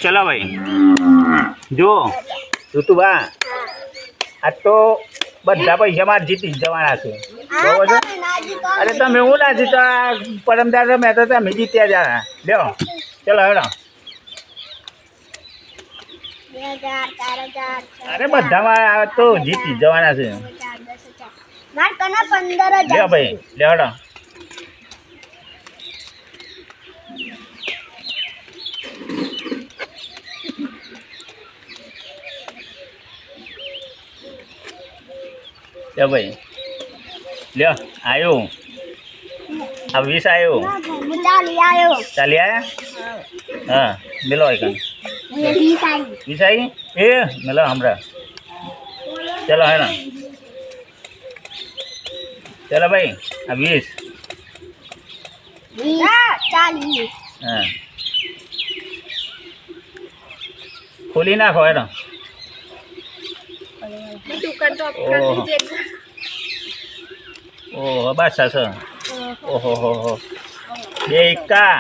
चलो भाई जो ऋतुबा आज तो બધા પૈસા મારે જીતી જવાના છે બરોબર છે અરે તમે હું ના જીતા પરમદાર મેં તો તમે જીત્યા જા લ્યો ચલો હેડો અરે બધામાં તો જીતી જવાના છે લ્યો ભાઈ લ્યો હેડો લ્યો ભાઈ લ્યો આવ્યો આ 20 આવ્યો ચાલી આવ્યા હા મિલો એક 20 આવી એ મિલો હમણાં ચલો હે ના ચલો ભાઈ આ 20 હા ખોલી નાખો હેડો ઓહો બસ સર ઓહો હો એકા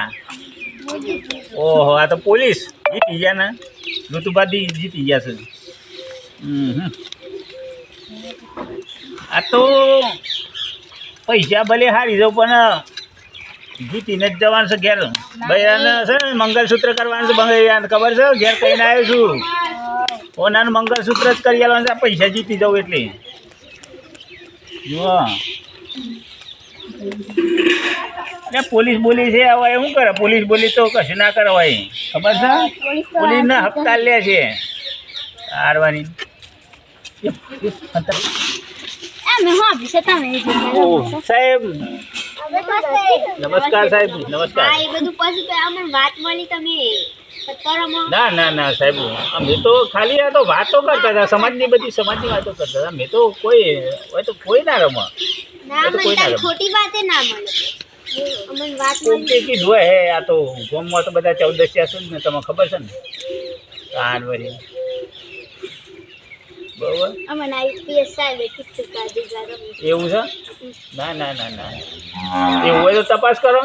ઓહો આ તો પોલીસ જીતી ગયા ને ઋતુબાદી જીતી ગયા છે આ તો પૈસા ભલે હારી દો પણ જીતીને જ જવાનું છે ઘેર ભાઈ છે ને મંગલસૂત્ર કરવાનું છે બંગૈયા ખબર છે ઘેર કહીને આવ્યો છું ઓનાનું મંગલસૂત્ર જ કરી આવવાનું છે પૈસા જીતી જાઉં એટલે જુઓ એટલે પોલીસ બોલી છે હવે શું કરે પોલીસ બોલી તો કશું ના કરે ભાઈ ખબર છે પોલીસના હપ્તા લે છે હારવાની સાહેબ નમસ્કાર સાહેબ નમસ્કાર ના ના ના સાહેબ અમે તો ખાલી આ તો વાતો કરતા હતા સમાજની બધી સમાજની વાતો કરતા હતા મેં તો કોઈ હોય તો કોઈ ના રમા छोटी बातें ना मन बात કીધું હે આ તો ગામમાં તો બધા 14 છે ને તમને ખબર છે ને કાનવરી બરોબર અમન આઈપીએસ સાહેબ ટિકિટ કાઢી દીધા એવું છે ના ના ના ના એવું હોય તો તપાસ કરો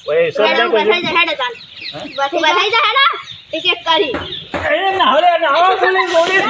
ઓય સર કોઈ હેડે ચાલ બધાઈ જા હેડા ટિકિટ કરી એ ના હરે ના આવો પોલીસ પોલીસ